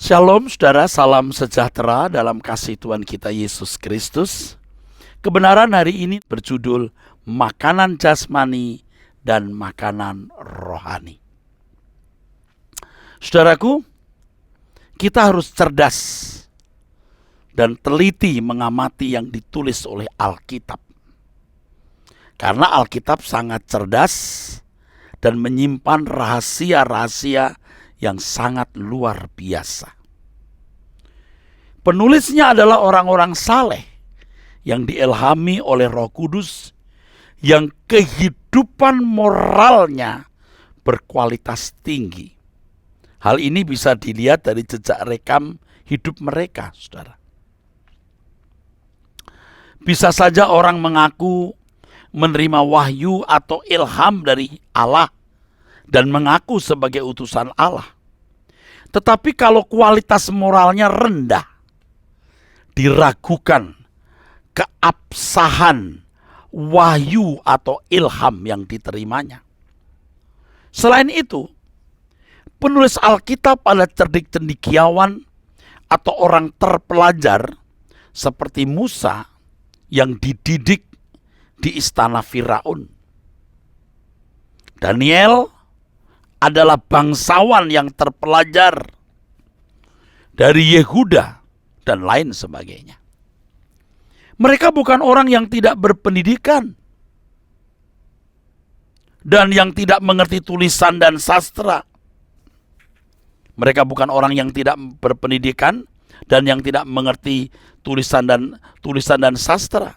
Shalom saudara, salam sejahtera dalam kasih Tuhan kita Yesus Kristus. Kebenaran hari ini berjudul makanan jasmani dan makanan rohani. Saudaraku, kita harus cerdas dan teliti mengamati yang ditulis oleh Alkitab. Karena Alkitab sangat cerdas dan menyimpan rahasia-rahasia yang sangat luar biasa. Penulisnya adalah orang-orang saleh yang diilhami oleh Roh Kudus, yang kehidupan moralnya berkualitas tinggi. Hal ini bisa dilihat dari jejak rekam hidup mereka, saudara. Bisa saja orang mengaku menerima wahyu atau ilham dari Allah dan mengaku sebagai utusan Allah. Tetapi kalau kualitas moralnya rendah, diragukan keabsahan wahyu atau ilham yang diterimanya. Selain itu, penulis Alkitab adalah cerdik cendekiawan atau orang terpelajar seperti Musa yang dididik di istana Firaun. Daniel adalah bangsawan yang terpelajar dari Yehuda dan lain sebagainya. Mereka bukan orang yang tidak berpendidikan dan yang tidak mengerti tulisan dan sastra. Mereka bukan orang yang tidak berpendidikan dan yang tidak mengerti tulisan dan sastra.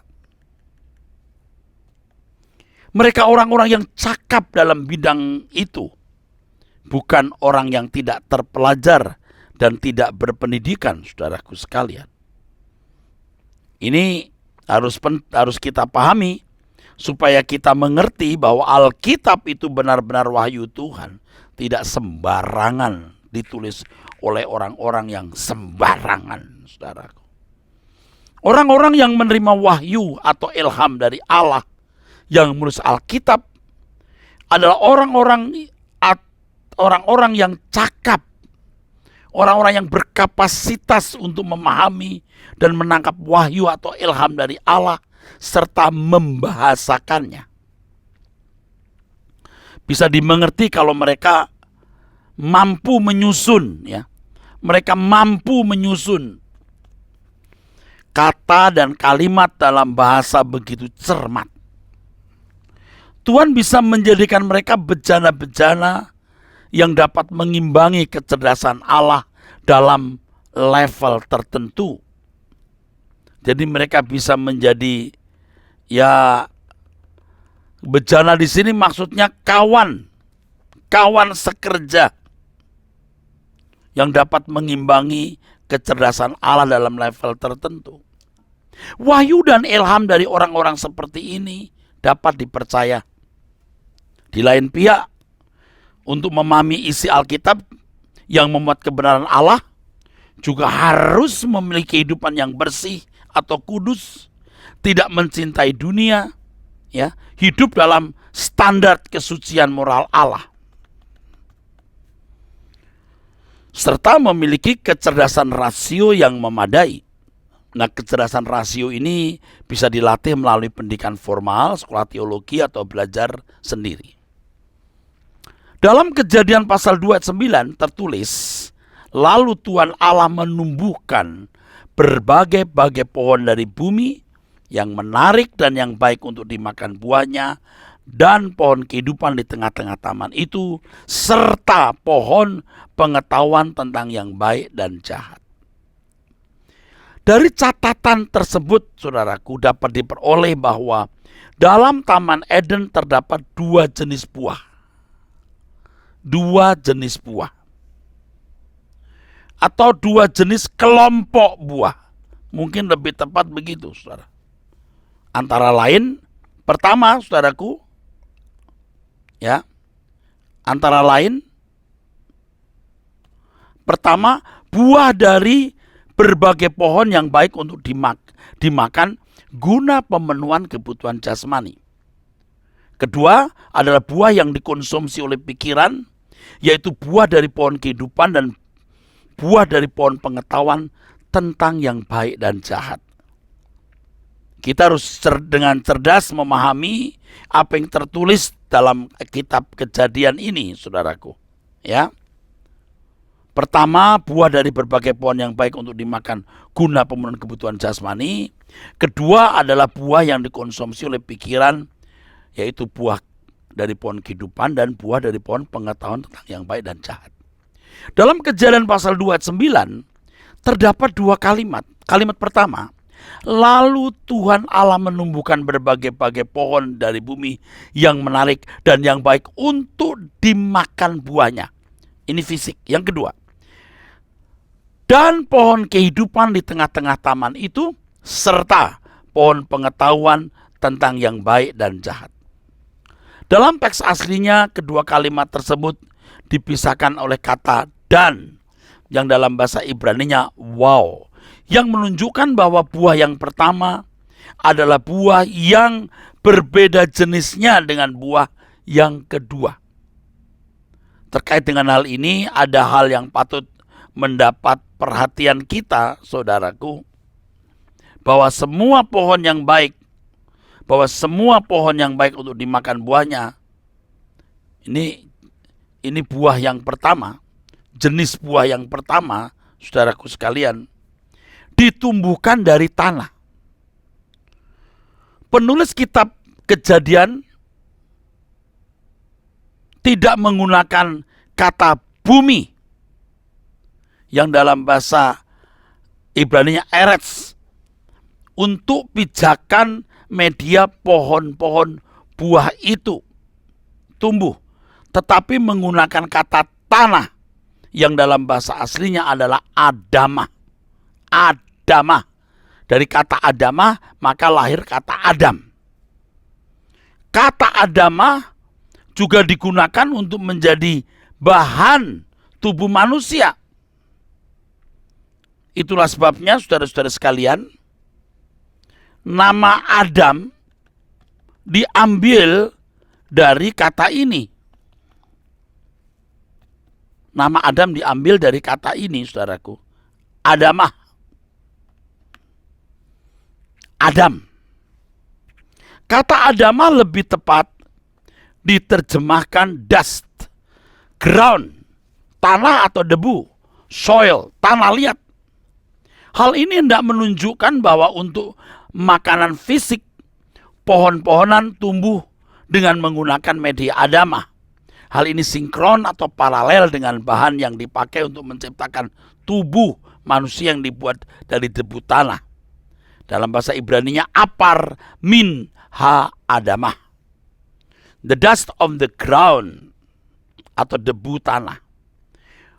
Mereka orang-orang yang cakap dalam bidang itu, bukan orang yang tidak terpelajar dan tidak berpendidikan, saudaraku sekalian. Ini harus kita pahami supaya kita mengerti bahwa Alkitab itu benar-benar wahyu Tuhan, tidak sembarangan ditulis oleh orang-orang yang sembarangan, saudaraku. Orang-orang yang menerima wahyu atau ilham dari Allah yang menulis Alkitab adalah orang-orang yang cakap, orang-orang yang berkapasitas untuk memahami dan menangkap wahyu atau ilham dari Allah serta membahasakannya. Bisa dimengerti kalau mereka mampu menyusun, ya. Mereka mampu menyusun kata dan kalimat dalam bahasa begitu cermat. Tuhan bisa menjadikan mereka bejana-bejana yang dapat mengimbangi kecerdasan Allah dalam level tertentu. Jadi mereka bisa menjadi, ya, bejana di sini maksudnya kawan sekerja yang dapat mengimbangi kecerdasan Allah dalam level tertentu. Wahyu dan ilham dari orang-orang seperti ini dapat dipercaya. Di lain pihak, untuk memahami isi Alkitab yang memuat kebenaran Allah, juga harus memiliki kehidupan yang bersih atau kudus, tidak mencintai dunia, ya, hidup dalam standar kesucian moral Allah, serta memiliki kecerdasan rasio yang memadai. Nah, kecerdasan rasio ini bisa dilatih melalui pendidikan formal, sekolah teologi, atau belajar sendiri. Dalam Kejadian pasal 2 ayat 9 tertulis, lalu Tuhan Allah menumbuhkan berbagai-bagai pohon dari bumi yang menarik dan yang baik untuk dimakan buahnya, dan pohon kehidupan di tengah-tengah taman itu, serta pohon pengetahuan tentang yang baik dan jahat. Dari catatan tersebut, saudaraku, dapat diperoleh bahwa dalam Taman Eden terdapat dua jenis buah atau dua jenis kelompok buah. Mungkin lebih tepat begitu, saudara. Antara lain, pertama, saudaraku, ya, antara lain, pertama, buah dari berbagai pohon yang baik untuk dimakan guna pemenuhan kebutuhan jasmani. Kedua adalah buah yang dikonsumsi oleh pikiran, yaitu buah dari pohon kehidupan dan buah dari pohon pengetahuan tentang yang baik dan jahat. Kita harus dengan cerdas memahami apa yang tertulis dalam kitab Kejadian ini, saudaraku. Ya. Pertama, buah dari berbagai pohon yang baik untuk dimakan guna pemenuhan kebutuhan jasmani. Kedua adalah buah yang dikonsumsi oleh pikiran, yaitu buah dari pohon kehidupan dan buah dari pohon pengetahuan tentang yang baik dan jahat. Dalam Kejadian pasal 2 ayat 9 terdapat dua kalimat. Kalimat pertama, lalu Tuhan Allah menumbuhkan berbagai-bagai pohon dari bumi yang menarik dan yang baik untuk dimakan buahnya. Ini fisik. Yang kedua, dan pohon kehidupan di tengah-tengah taman itu, serta pohon pengetahuan tentang yang baik dan jahat. Dalam teks aslinya, kedua kalimat tersebut dipisahkan oleh kata dan, yang dalam bahasa Ibraninya wow, yang menunjukkan bahwa buah yang pertama adalah buah yang berbeda jenisnya dengan buah yang kedua. Terkait dengan hal ini, ada hal yang patut mendapat perhatian kita, saudaraku, bahwa semua pohon yang baik untuk dimakan buahnya, ini buah yang pertama, jenis buah yang pertama, saudaraku sekalian, ditumbuhkan dari tanah. Penulis kitab Kejadian tidak menggunakan kata bumi, yang dalam bahasa Ibraninya eretz, untuk pijakan media pohon-pohon buah itu tumbuh, tetapi menggunakan kata tanah, yang dalam bahasa aslinya adalah adamah. Adamah. Dari kata adamah maka lahir kata Adam. Kata adamah juga digunakan untuk menjadi bahan tubuh manusia. Itulah sebabnya, saudara-saudara sekalian, nama Adam diambil dari kata ini. Nama Adam diambil dari kata ini, saudaraku. Adamah. Adam. Kata adamah lebih tepat diterjemahkan dust, ground, tanah atau debu, soil, tanah liat. Hal ini hendak menunjukkan bahwa untuk makanan fisik, pohon-pohonan tumbuh dengan menggunakan media adamah. Hal ini sinkron atau paralel dengan bahan yang dipakai untuk menciptakan tubuh manusia yang dibuat dari debu tanah. Dalam bahasa Ibraninya apar min ha adamah. The dust of the ground atau debu tanah.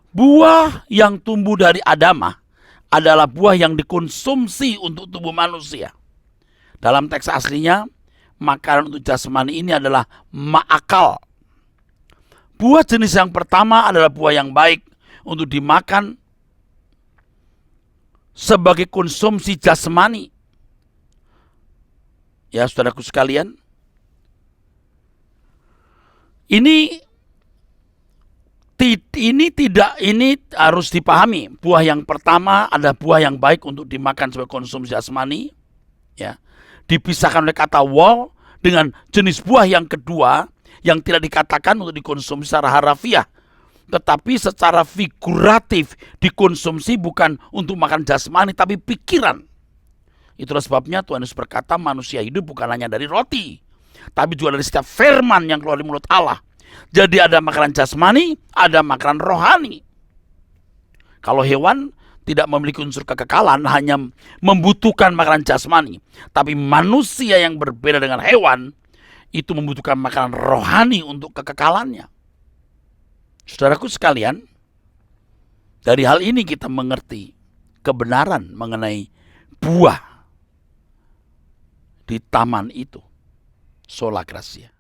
Buah yang tumbuh dari adamah adalah buah yang dikonsumsi untuk tubuh manusia. Dalam teks aslinya, makanan untuk jasmani ini adalah ma'akal. Buah jenis yang pertama adalah buah yang baik untuk dimakan sebagai konsumsi jasmani. Ya, saudaraku sekalian, ini harus dipahami. Buah yang pertama adalah buah yang baik untuk dimakan sebagai konsumsi jasmani. Ya, dipisahkan oleh kata wow dengan jenis buah yang kedua yang tidak dikatakan untuk dikonsumsi secara harafiah, tetapi secara figuratif dikonsumsi bukan untuk makan jasmani tapi pikiran. Itulah sebabnya Tuhan Yesus berkata manusia hidup bukan hanya dari roti, tapi juga dari setiap firman yang keluar dari mulut Allah. Jadi ada makanan jasmani, ada makanan rohani. Kalau hewan tidak memiliki unsur kekekalan, hanya membutuhkan makanan jasmani. Tapi manusia yang berbeda dengan hewan, itu membutuhkan makanan rohani untuk kekekalannya. Saudaraku sekalian, dari hal ini kita mengerti kebenaran mengenai buah di taman itu. Sola Gracia.